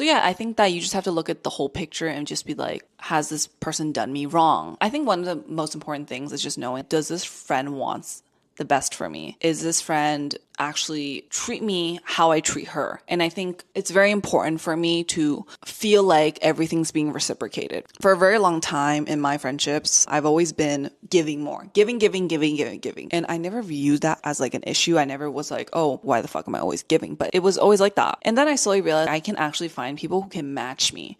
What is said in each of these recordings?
So yeah, I think that you just have to look at the whole picture and just be like, has this person done me wrong? I think one of the most important things is just knowing, does this friend wants the best for me? Is this friend actually treat me how I treat her? And I think it's very important for me to feel like everything's being reciprocated. For a very long time in my friendships, I've always been giving more. Giving. And I never viewed that as like an issue. I never was like, oh, why the fuck am I always giving? But it was always like that. And then I slowly realized I can actually find people who can match me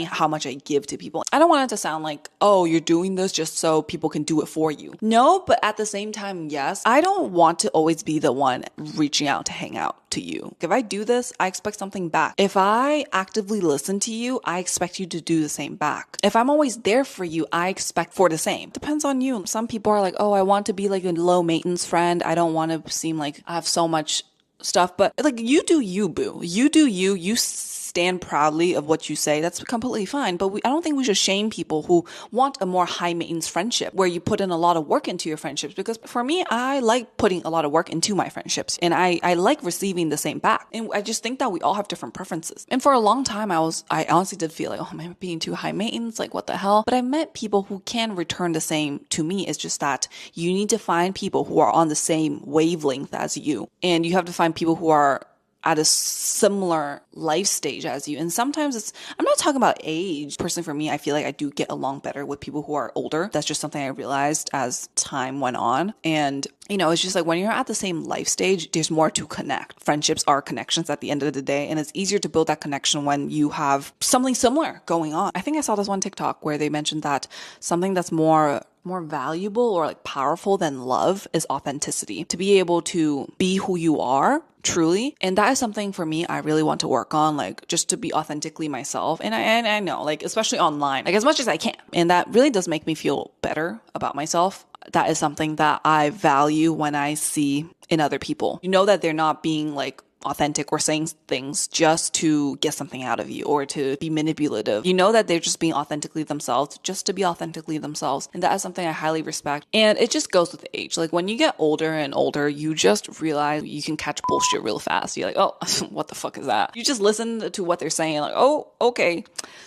how much I give to people. I don't want it to sound like, oh, you're doing this just so people can do it for you. No, but at the same time, yes, I don't want to always be the one reaching out to hang out to you. If I do this, I expect something back. If I actively listen to you, I expect you to do the same back. If I'm always there for you, I expect for the same. Depends on you. Some people are like, oh, I want to be like a low maintenance friend. I don't want to seem like I have so much stuff, but like, you do you, boo. You do you. You stand proudly of what you say. That's completely fine. But I don't think we should shame people who want a more high maintenance friendship where you put in a lot of work into your friendships. Because for me, I like putting a lot of work into my friendships, and I like receiving the same back. And I just think that we all have different preferences. And for a long time, I honestly did feel like, oh, am I being too high maintenance? Like, what the hell? But I met people who can return the same to me. It's just that you need to find people who are on the same wavelength as you. And you have to find people who are at a similar life stage as you. And sometimes I'm not talking about age. Personally, for me, I feel like I do get along better with people who are older. That's just something I realized as time went on. And, it's just like when you're at the same life stage, there's more to connect. Friendships are connections at the end of the day. And it's easier to build that connection when you have something similar going on. I think I saw this one TikTok where they mentioned that something that's more valuable or like powerful than love is authenticity. To be able to be who you are truly. And that is something for me I really want to work on, like just to be authentically myself. And I know, like, especially online, like as much as I can. And that really does make me feel better about myself. That is something that I value when I see in other people. You know that they're not being like authentic or saying things just to get something out of you or to be manipulative. You know that they're just being authentically themselves just to be authentically themselves. And that is something I highly respect. And it just goes with age. Like when you get older and older, you just realize you can catch bullshit real fast. You're like, oh, what the fuck is that? You just listen to what they're saying, like, oh, okay.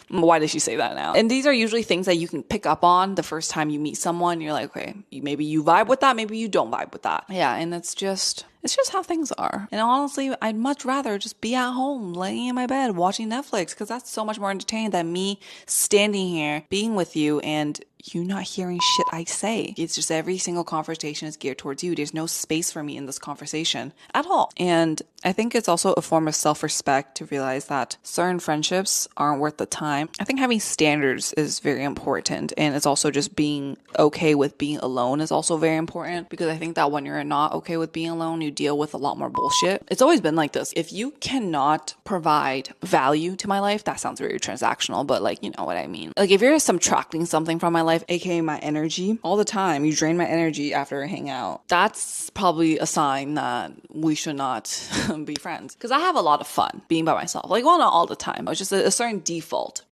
Why did she say that now? And these are usually things that you can pick up on the first time you meet someone. You're like, okay, maybe you vibe with that, maybe you don't vibe with that. Yeah, and it's just how things are. And honestly, I'd much rather just be at home, laying in my bed, watching Netflix, because that's so much more entertaining than me standing here, being with you, and you not hearing shit I say. It's just every single conversation is geared towards you. There's no space for me in this conversation at all. And I think it's also a form of self-respect to realize that certain friendships aren't worth the time. I think having standards is very important. And it's also just being okay with being alone is also very important, because I think that when you're not okay with being alone, you deal with a lot more bullshit. It's always been like this. If you cannot provide value to my life, that sounds very transactional, but like, you know what I mean? Like if you're subtracting something from my life, aka my energy, all the time, you drain my energy after a hangout, that's probably a sign that we should not be friends. Because I have a lot of fun being by myself. Like, well, not all the time. It's just a certain default